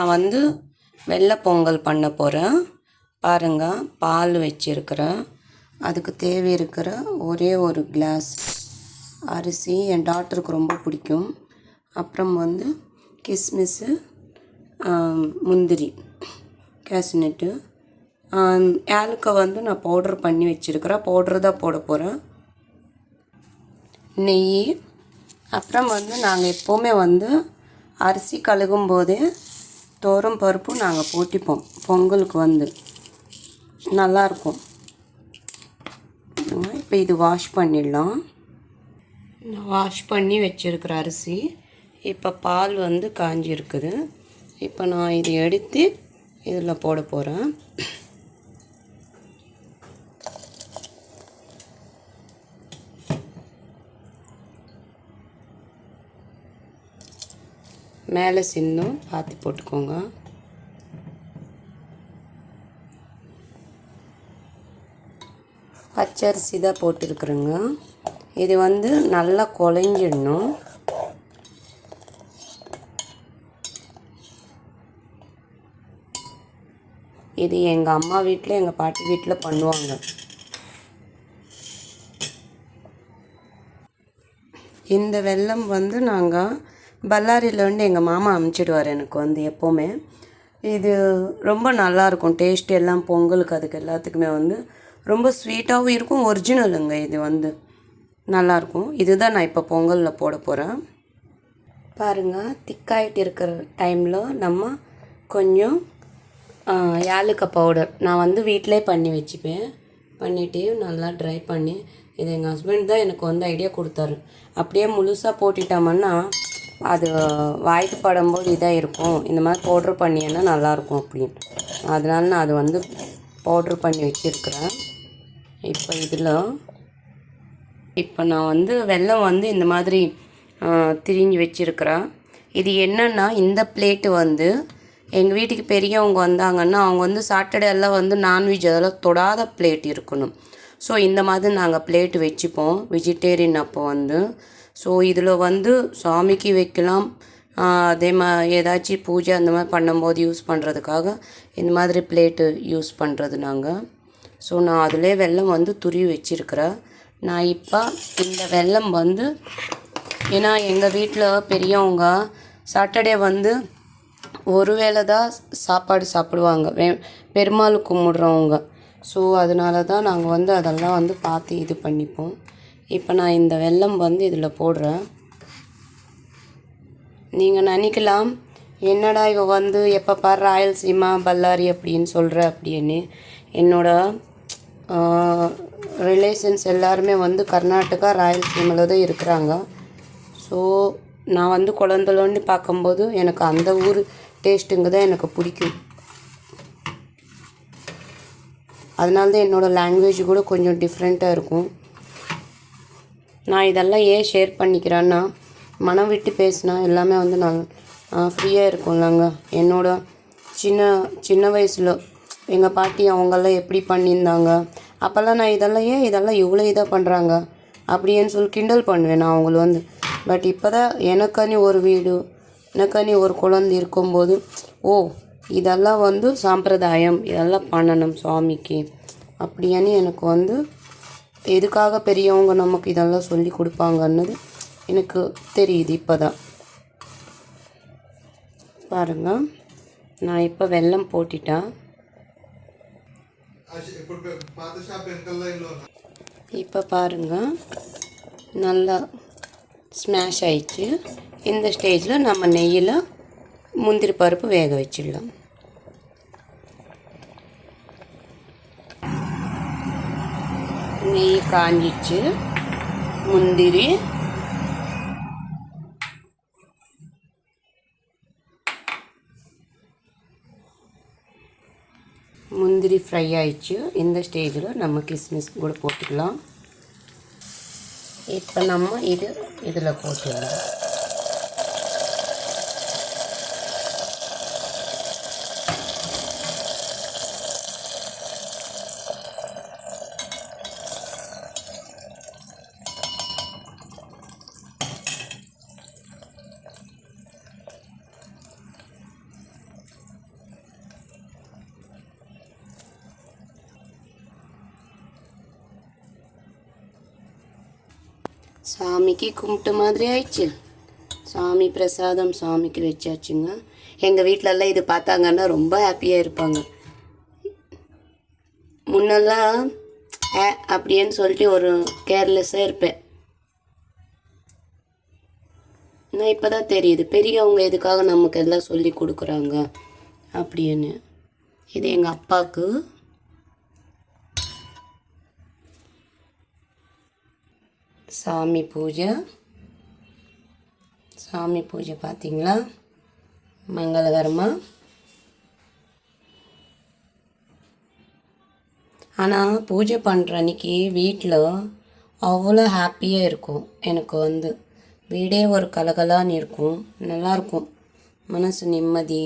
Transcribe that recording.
நான் வந்து வெள்ளை பொங்கல் பண்ண போகிறேன். பாருங்கள், பால் வச்சுருக்கிறேன். அதுக்கு தேவை இருக்கிற ஒரே ஒரு கிளாஸ் அரிசி. என் டாக்டருக்கு ரொம்ப பிடிக்கும். அப்புறம் வந்து கிஸ்மிஸ்ஸு, முந்திரி, கேஷ்நட்டு, ஏலக்காய் வந்து நான் பவுட்ரு பண்ணி வச்சுருக்கிறேன். பவுட்ரு தான் போட போகிறேன். நெய். அப்புறம் வந்து நாங்கள் எப்போவுமே வந்து அரிசி கழுகும் போதே துவரம் பருப்பு நாங்கள் போட்டிப்போம். பொங்கலுக்கு வந்து நல்லாயிருக்கும். இப்போ இது வாஷ் பண்ணிடலாம். வாஷ் பண்ணி வச்சுருக்கிற அரிசி. இப்போ பால் வந்து காஞ்சி இருக்குது. இப்போ நான் இதை எடுத்து இதில் போட போகிறேன். மேலே சின்னும் பார்த்து போட்டுக்கோங்க. பச்சரிசி தான் போட்டிருக்குறேங்க. இது வந்து நல்லா குழஞ்சிடணும். இது எங்கள் அம்மா வீட்டில், எங்கள் பாட்டி வீட்டில் பண்ணுவாங்க. இந்த வெல்லம் வந்து நாங்கள் பல்லாரியிலேருந்து எங்கள் மாமா அனுப்பிச்சிடுவார் எனக்கு வந்து எப்போவுமே. இது ரொம்ப நல்லாயிருக்கும். டேஸ்ட் எல்லாம் பொங்கலுக்கு அதுக்கு எல்லாத்துக்குமே வந்து ரொம்ப ஸ்வீட்டாகவும் இருக்கும். ஒரிஜினலுங்க. இது வந்து நல்லாயிருக்கும். இதுதான் நான் இப்போ பொங்கலில் போட போகிறேன். பாருங்கள், திக்காயிட்டு இருக்கிற டைமில் நம்ம கொஞ்சம் ஏலக்காய் பவுடர் நான் வந்து வீட்டிலே பண்ணி வச்சுப்பேன். பண்ணிவிட்டு நல்லா ட்ரை பண்ணி, இது எங்கள் ஹஸ்பண்ட் தான் எனக்கு வந்து ஐடியா கொடுத்தாரு. அப்படியே முழுசாக போட்டுட்டோம்னா அது வாய்க்கு படும்போது இதாக இருக்கும். இந்த மாதிரி பவுட்ரு பண்ணினா நல்லாயிருக்கும் அப்படின்னு. அதனால நான் அது வந்து பவுட்ரு பண்ணி வச்சுருக்கிறேன். இப்போ நான் வந்து வெல்லம் வந்து இந்த மாதிரி திரிஞ்சு வச்சுருக்கிறேன். இது என்னென்னா, இந்த பிளேட்டு வந்து எங்கள் வீட்டுக்கு பெரியவங்க வந்தாங்கன்னா அவங்க வந்து சாட்டர்டே எல்லாம் வந்து நான்வெஜ் அதெல்லாம் தொடாத பிளேட் இருக்கணும். ஸோ இந்த மாதிரி நாங்கள் பிளேட்டு வச்சுப்போம் வெஜிடேரியன் அப்போ வந்து. ஸோ இதில் வந்து சாமிக்கு வைக்கலாம், அதே ஏதாச்சும் பூஜை அந்த மாதிரி பண்ணும்போது யூஸ் பண்ணுறதுக்காக இந்த மாதிரி பிளேட்டு யூஸ் பண்ணுறது நாங்கள். ஸோ நான் அதிலே வெல்லம் வந்து துருவி வச்சுருக்கிறேன். நான் இப்போ இந்த வெல்லம் வந்து, ஏன்னா எங்கள் வீட்டில் பெரியவங்க சாட்டர்டே வந்து ஒரு வேளை தான் சாப்பாடு சாப்பிடுவாங்க, பெருமாள் கும்பிட்றவங்க. ஸோ அதனால தான் நாங்கள் வந்து அதெல்லாம் வந்து பார்த்து இது பண்ணிப்போம். இப்போ நான் இந்த வெல்லம் வந்து இதில் போடுறேன். நீங்கள் நினைக்கலாம், என்னடா இவ வந்து எப்போ பாரு ராயல்சீமா பல்லாரி அப்படின்னு சொல்கிற அப்படின்னு. என்னோடய ரிலேஷன்ஸ் எல்லாருமே வந்து கர்நாடகா ராயல்சீமாவில் தான் இருக்கிறாங்க. ஸோ நான் வந்து குழந்தைலோன்னு பார்க்கும்போது எனக்கு அந்த ஊர் டேஸ்ட்டுங்க தான் எனக்கு பிடிக்கும். அதனால தான் என்னோடய லாங்குவேஜ் கூட கொஞ்சம் டிஃப்ரெண்ட்டாக இருக்கும். நான் இதெல்லாம் ஏன் ஷேர் பண்ணிக்கிறேன்னா, மனம் விட்டு பேசினா எல்லாமே வந்து நான் ஃப்ரீயாக இருக்கும்லங்க. என்னோட சின்ன வயசில் எங்கள் பாட்டி அவங்கெல்லாம் எப்படி பண்ணியிருந்தாங்க, அப்போல்லாம் நான் இதெல்லாம் இவ்வளோ இதாக பண்ணுறாங்க அப்படின்னு சொல்லி கிண்டல் பண்ணுவேன் நான் அவங்கள வந்து. பட் இப்போ தான் எனக்கானி ஒரு வீடு, எனக்கானி ஒரு குழந்தை இருக்கும்போது, ஓ இதெல்லாம் வந்து சாம்பிரதாயம், இதெல்லாம் பண்ணணும் சுவாமிக்கு அப்படின்னு எனக்கு வந்து எதுக்காக பெரியவங்க நமக்கு இதெல்லாம் சொல்லி கொடுப்பாங்கன்னது எனக்கு தெரியுது இப்போ தான். பாருங்கள், நான் இப்போ வெல்லம் போட்டுட்டேன். இப்போ பாருங்கள், நல்லா ஸ்மாஷ் ஆயிடுச்சு. இந்த ஸ்டேஜில் நம்ம நெய்யில் முந்திரி பருப்பு வேக வச்சிடலாம். நெய் காஞ்சிச்சு. முந்திரி ஃப்ரை ஆயிடுச்சு. இந்த ஸ்டேஜில் நம்ம கிஸ்மிஸ் கூட போட்டுக்கலாம். இப்போ நம்ம இதில் போட்டுடலாம். சாமிக்கு கும்பிட்ட மாதிரி ஆயிடுச்சு. சாமி பிரசாதம் சாமிக்கு வச்சாச்சுங்க. எங்கள் வீட்டிலலாம் இது பார்த்தாங்கன்னா ரொம்ப ஹாப்பியாக இருப்பாங்க. முன்னெல்லாம் அப்படின்னு சொல்லிட்டு ஒரு கேர்லெஸ்ஸாக இருப்பேன். நான் இப்போ தான் தெரியுது பெரியவங்க எதுக்காக நமக்கு எல்லாம் சொல்லி கொடுக்குறாங்க அப்படின்னு. இது எங்கள் அப்பாவுக்கு. சாமி பூஜை பார்த்தீங்களா, மங்களகரமாக. ஆனால் பூஜை பண்ணுற அன்றைக்கி வீட்டில் அவ்வளோ ஹாப்பியாக இருக்கும். எனக்கு வந்து வீடே ஒரு கலகலான்னு இருக்கும், நல்லாயிருக்கும், மனசு நிம்மதி.